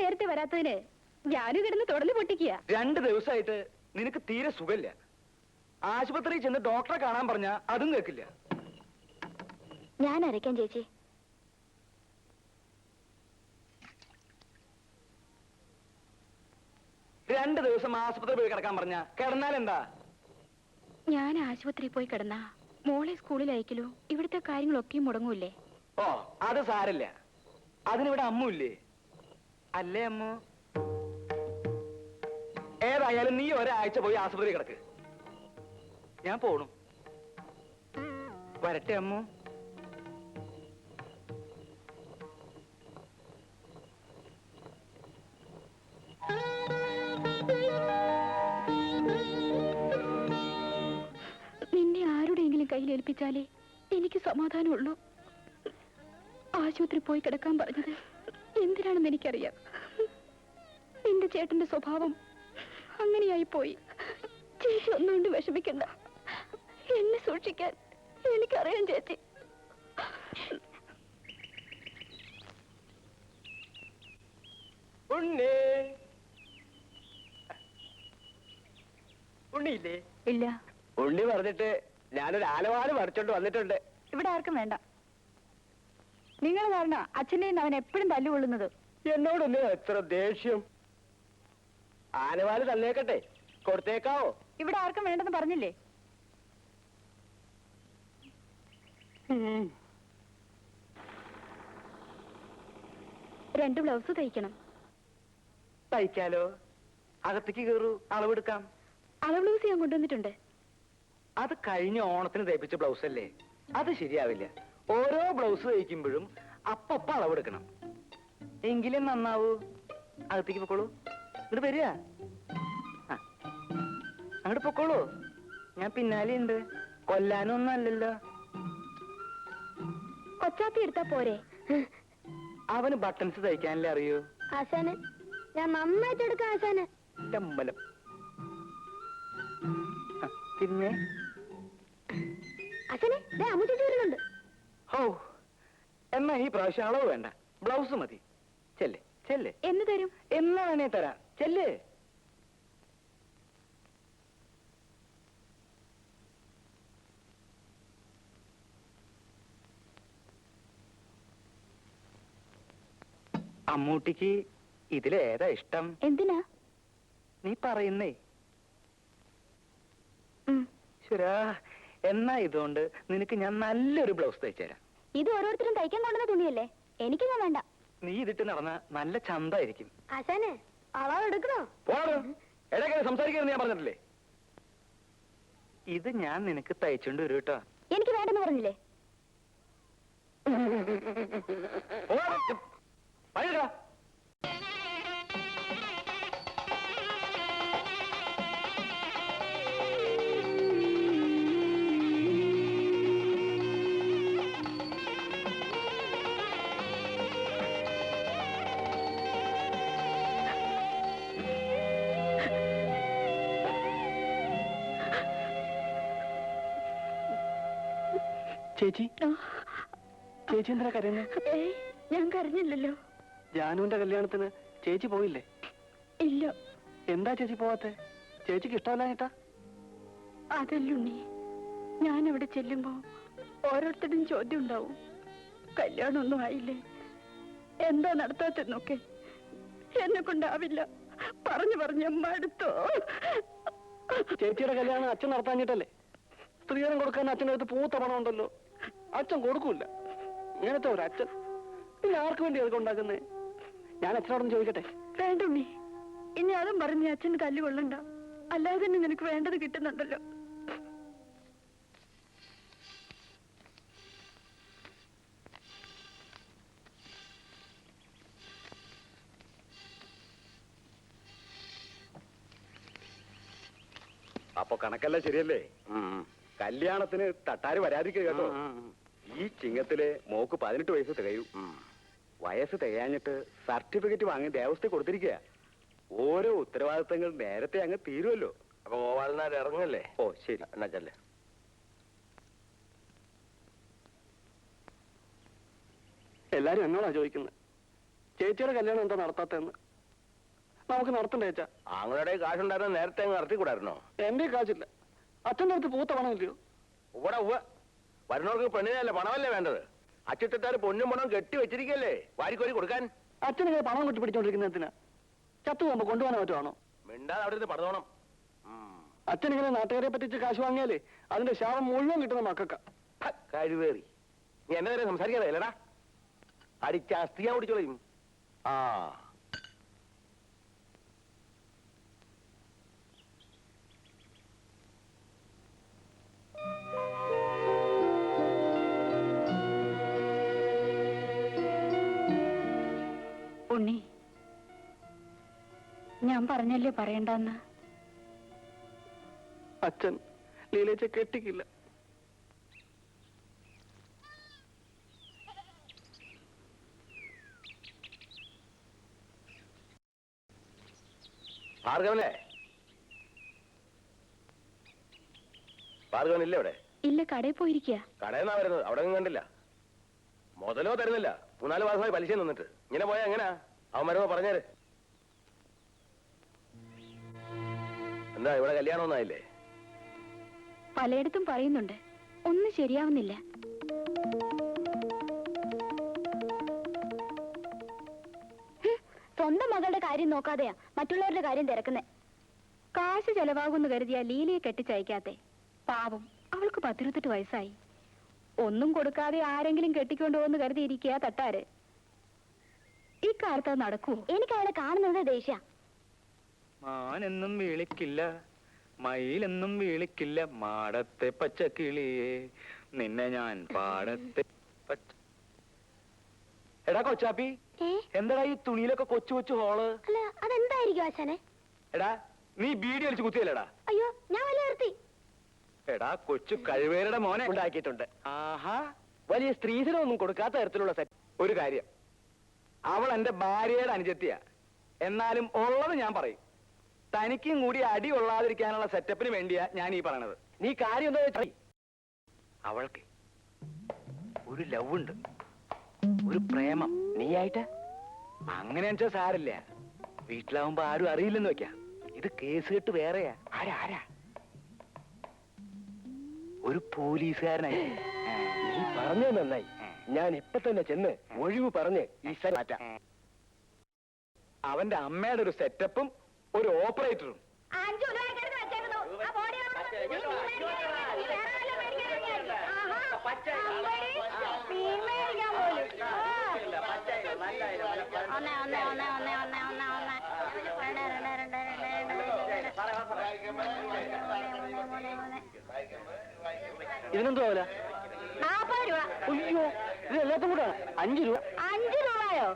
നേരത്തെ വരാത്തതിന് ഞാനും കിടന്ന് തുടല് പൊട്ടിക്കുക. 2 ദിവസമായിട്ട് നിനക്ക് തീരെ സുഖമില്ല. ആശുപത്രിയിൽ ചെന്ന് ഡോക്ടറെ കാണാൻ പറഞ്ഞ അതും കേൾക്കില്ല. ഞാൻ അരയ്ക്കാം ചേച്ചി. രണ്ട് ദിവസം ആശുപത്രി പോയി കിടക്കാൻ പറഞ്ഞ കിടന്നാൽ എന്താ? ഞാൻ ആശുപത്രിയിൽ പോയി കിടന്നാ മോളെ സ്കൂളിൽ അയക്കലോ ഇവിടുത്തെ കാര്യങ്ങളൊക്കെയും മുടങ്ങൂല്ലേ? ഓ അത് സാരല്ല. അതിനിവിടെ അമ്മുല്ലേ? അല്ലേ അമ്മു? ഏതായാലും നീ ഒരാഴ്ച പോയി ആശുപത്രി കിടക്ക്. ഞാൻ പോണു. വരട്ടെ അമ്മു. നിന്നെ ആരുടെയെങ്കിലും കയ്യിലേൽപ്പിച്ചാലേ എനിക്ക് സമാധാനമുള്ളൂ. ആശുപത്രി പോയി കിടക്കാൻ പറഞ്ഞത് എന്തിനാണെന്ന് എനിക്കറിയാം. നിന്റെ ചേട്ടന്റെ സ്വഭാവം അങ്ങനെയായി പോയി. ചേച്ചി ഒന്നുകൊണ്ട് വിഷമിക്കണ്ട. എന്നെ സൂക്ഷിക്കാൻ എനിക്കറിയാം ചേച്ചി. ഉണ്ണിയില്ലേ? ഇല്ല. ഉണ്ണി പറഞ്ഞിട്ട് ഞാനൊരു ആലവാല് വരച്ചോണ്ട് വന്നിട്ടുണ്ട്. ഇവിടെ ആർക്കും വേണ്ട. നിങ്ങൾ കാരണം അച്ഛനെയും അവൻ എപ്പോഴും തല്ലുകൊള്ളുന്നത്. എന്നോടൊന്ന് എത്ര ദേഷ്യം. ആനവാല് തന്നേക്കട്ടെ, കൊടുത്തേക്കാവോ? ഇവിടെ ആർക്കും വേണ്ടെന്ന് പറഞ്ഞില്ലേ? രണ്ട് ബ്ലൗസ് തയ്ക്കണം. തയ്ക്കാലോ? അകത്തേക്ക് കയറൂ, അളവെടുക്കാം. അളവ് ബ്ലൗസ് ഞാൻ കൊണ്ടുവന്നിട്ടുണ്ട്. അത് കഴിഞ്ഞ ഓണത്തിന് തയ്പ്പിച്ച ബ്ലൗസ് അല്ലേ? അത് ശരിയാവില്ല. ഓരോ ബ്ലൗസ് തയ്ക്കുമ്പോഴും അപ്പപ്പ അളവെടുക്കണം, എങ്കിലും നന്നാവൂ. അകത്തേക്ക് പൊക്കോളൂ. ഇങ്ങോട്ട് വരിക. അങ്ങോട്ട് പൊക്കോളൂ. ഞാൻ പിന്നാലെ ഉണ്ട്. കൊല്ലാനൊന്നും അല്ലല്ലോ. കൊച്ചാപ്പി എടുത്താ പോരെ? അവന് ബട്ടൺസ് തയ്ക്കാനല്ലേ അറിയൂ? ആശാന് ഞാൻ നന്നായിട്ട് എടുക്കാം. ആശാന് അമ്പലം പിന്നെ അച്ഛനെ അമ്മൂട്ടി വരുന്നുണ്ട്. ഓ, എന്നാ ഈ പ്രാവശ്യം അളവ് വേണ്ട, ബ്ലൗസ് മതി. ചെല്ലേ ചെല്ലേ. എന്ന് തരും? എന്നാ വേണേ തരാം. ചെല്ലേ. അമ്മൂട്ടിക്ക് ഇതിലേതാ ഇഷ്ടം? എന്തിനാ നീ പറയുന്നേ? ശരാ, എന്നാ ഇതുകൊണ്ട് നിനക്ക് ഞാൻ നല്ലൊരു ബ്ലൗസ് തയ്ച്ചു തരാം. ഇത് ഓരോരുത്തരും തയ്ക്കാൻ കൊണ്ടുവന്ന തുണിയല്ലേ? എനിക്കൊന്നും വേണ്ട. നീ ഇതിട്ട് നടന്ന നല്ല ചന്തായിരിക്കും. ആശാനെ അളവ് എടുക്കണോ? ഇടയ്ക്ക് സംസാരിക്കരുത് ഞാൻ പറഞ്ഞിട്ടില്ലേ? ഇത് ഞാൻ നിനക്ക് തയ്ച്ചോണ്ട് വരും കേട്ടോ. എനിക്ക് വേണ്ടെന്ന് പറഞ്ഞില്ലേ? ചേച്ചി, ചേച്ചി എന്തിനാ കരയുന്നത്? ഞാൻ കരഞ്ഞില്ലല്ലോ. ജാനുവിന്റെ കല്യാണത്തിന് ചേച്ചി പോയില്ലേ? ഇല്ല. എന്താ ചേച്ചി പോവാത്തെ? ചേച്ചിക്ക് ഇഷ്ടമല്ലാഞ്ഞിട്ടാ? അതല്ലുണ്ണി, ഞാൻ അവിടെ ചെല്ലുമ്പോ ഓരോരുത്തരും ചോദ്യം ഉണ്ടാവും. കല്യാണമൊന്നും ആയില്ലേ, എന്താ നടത്താത്തെന്നൊക്കെ. എന്നെ കൊണ്ടാവില്ല. പറഞ്ഞു പറഞ്ഞ് മടുത്തോ. ചേച്ചിയുടെ കല്യാണം അച്ഛൻ നടത്താഞ്ഞിട്ടല്ലേ? സ്ത്രീധനം കൊടുക്കാൻ അച്ഛൻ്റെ അടുത്ത് പൂത്ത പണം ഉണ്ടല്ലോ, അച്ഛൻ കൊടുക്കൂല. ഇങ്ങനത്തെ ഒരു അച്ഛൻ പിന്നെ ആർക്ക് വേണ്ടി അതൊക്കെ ഉണ്ടാക്കുന്നേ? ഞാൻ അച്ഛനോടൊന്ന് ചോദിക്കട്ടെ? വേണ്ട ഉണ്ണി, ഇനി അതും പറഞ്ഞ് അച്ഛൻ തല്ലുകൊള്ളണ്ട. അല്ലാതെ തന്നെ നിനക്ക് വേണ്ടത് കിട്ടുന്നുണ്ടല്ലോ. അപ്പൊ കണക്കെല്ലാം ശരിയല്ലേ? കല്യാണത്തിന് തട്ടാര് വരാതിരിക്കുക കേട്ടോ. ഈ ചിങ്ങത്തില് മോക്ക് 18 വയസ്സ് തികയും. വയസ്സ് തികയാഞ്ഞിട്ട് സർട്ടിഫിക്കറ്റ് വാങ്ങി ദേവസ്ഥ കൊടുത്തിരിക്കുക. ഓരോ ഉത്തരവാദിത്തങ്ങൾ നേരത്തെ അങ്ങ് തീരുമല്ലോ. അപ്പൊ മോവാളിനാർ ഇറങ്ങല്ലേ? ഓ ശരി, എന്നാ ചെല്ലേ. എല്ലാരും എന്നോടാ ചോദിക്കുന്നത് ചേച്ചിയുടെ കല്യാണം എന്താ നടത്താത്തെന്ന്. നമുക്ക് നടത്തണ്ടേ അച്ഛാ? ആങ്ങളുടെ കാശുണ്ടായിരുന്നു നേരത്തെ അങ്ങ് നടത്തിക്കൂടായിരുന്നോ? എന്റെ കാശില്ല. അച്ഛൻ്റെ അടുത്ത് പൂത്ത പണമില്ലയോ? ഉവ്വട ഉവ്വ. വരുന്നവർക്ക് പെണ്ണിനല്ല പണമല്ലേ വേണ്ടത്? അച്ചിട്ടാര് പൊന്നും പണം കെട്ടി വെച്ചിരിക്കല്ലേ വാരിക്കോരി കൊടുക്കാൻ. അച്ഛനിങ്ങനെ പണം കൊട്ടി പിടിച്ചോണ്ടിരിക്കുന്നതിനാ? ചത്തു പോകുമ്പോ കൊണ്ടുപോകാൻ പറ്റുവാണോ? മിണ്ടാതെ അവിടെ നിന്ന് പറഞ്ഞോണം. അച്ഛനിങ്ങനെ നാട്ടുകാരെ പറ്റിച്ച് കാശ് വാങ്ങിയാലേ അതിന്റെ ശാപം മുഴുവൻ കിട്ടുന്ന മക്കൾക്ക. കഴിവേറി. നീ എന്നെ നേരെ സംസാരിക്കാതെ അല്ലടാ, അടിച്ച അസ്ഥിയാ ഓടിച്ചോളയും. ആ ഉണ്ണി, ഞാൻ പറഞ്ഞല്ലേ പറയണ്ടെന്ന്. അച്ഛൻ ലീലേച്ച കെട്ടിക്കില്ല. ഭാർഗവനെ, ഭാർഗവനില്ല ഇവിടെ? ഇല്ല, കടയിൽ പോയിരിക്കുക. കടയിൽ നിന്നാ വരുന്നത്, അവിടെ ഒന്നും കണ്ടില്ല. മുതലോ തരുന്നില്ല, 3-4 മാസമായി പലിശ നിന്നിട്ട്. ഇങ്ങനെ പോയാ എങ്ങനാ? അവൻ വരുമ്പോ പറഞ്ഞേര്. എന്താ ഇവിടെ കല്യാണം ഒന്നായില്ലേ? പലയിടത്തും പറയുന്നുണ്ട്, ഒന്നും ശരിയാവുന്നില്ല. സ്വന്തം മകളുടെ കാര്യം നോക്കാതെയാ മറ്റുള്ളവരുടെ കാര്യം തിരക്കുന്നേ. കാശ് ചെലവാകുമെന്ന് കരുതിയാ ലീലയെ കെട്ടിച്ചയക്കാത്തെ. പാവം, അവൾക്ക് 18 വയസ്സായി. ഒന്നും കൊടുക്കാതെ ആരെങ്കിലും കെട്ടിക്കൊണ്ടുപോകുന്നു കരുതിയിരിക്കുക തട്ടാര്. ഈ കാലത്ത് അത് നടക്കുവോ? എനിക്ക് അവളെ കാണുന്നത് ദേഷ്യ. മാനെന്നും വിളിക്കില്ല, മയിലെന്നും വിളിക്കില്ല, മാടത്തെ പച്ചക്കിളിയെ നിന്നെ ഞാൻ പാടത്തെ പച്ച. എടാ കൊച്ചാപ്പി, എന്താടാ ഈ തുണിയിലൊക്കെ കൊച്ചു കൊച്ചു ഹോള്? അല്ല, അതെന്തായിരിക്കും ആശാനെ? എടാ നീ ബീഡി വലിച്ചു കുത്തിയല്ലേടാ? അയ്യോ, ഞാൻ വല്ല നിർത്തി. എടാ കൊച്ചു കഴിവേരുടെ മോനെ ഉണ്ടാക്കിയിട്ടുണ്ട്. ആഹാ, വലിയ സ്ത്രീധനമൊന്നും കൊടുക്കാത്ത തരത്തിലുള്ള സെറ്റ്. ഒരു കാര്യം, അവൾ എന്റെ ഭാര്യയുടെ അനുജത്തിയാ. എന്നാലും ഉള്ളത് ഞാൻ പറയും. തനിക്കും കൂടി അടി കൊള്ളാതിരിക്കാനുള്ള സെറ്റപ്പിന് വേണ്ടിയാ ഞാൻ ഈ പറയണത്. നീ കാര്യം എന്താ വെച്ചാ, അവൾക്ക് ഒരു ലവ് ഉണ്ട്, ഒരു പ്രേമം. നീയായിട്ട് അങ്ങനെ വെച്ചാൽ സാരില്ല. വീട്ടിലാവുമ്പോ ആരും അറിയില്ലെന്ന് വെക്കാം. ഇത് കേസ് കെട്ട് വേറെയാ. ആരാ ആരാ? ഒരു പോലീസുകാരനായി. നീ പറഞ്ഞത് നന്നായി. ഞാൻ ഇപ്പൊ തന്നെ ചെന്ന് ഒഴിവ് പറഞ്ഞ് ഈ സ്ഥലം മാറ്റാം. അവന്റെ അമ്മയുടെ ഒരു സെറ്റപ്പും ഒരു ഓപ്പറേറ്ററും. ഇതിനെന്തോ 40 രൂപ. അയ്യോ, ഇത് എല്ലാത്തും കൂടെ 5 രൂപ. 5 രൂപ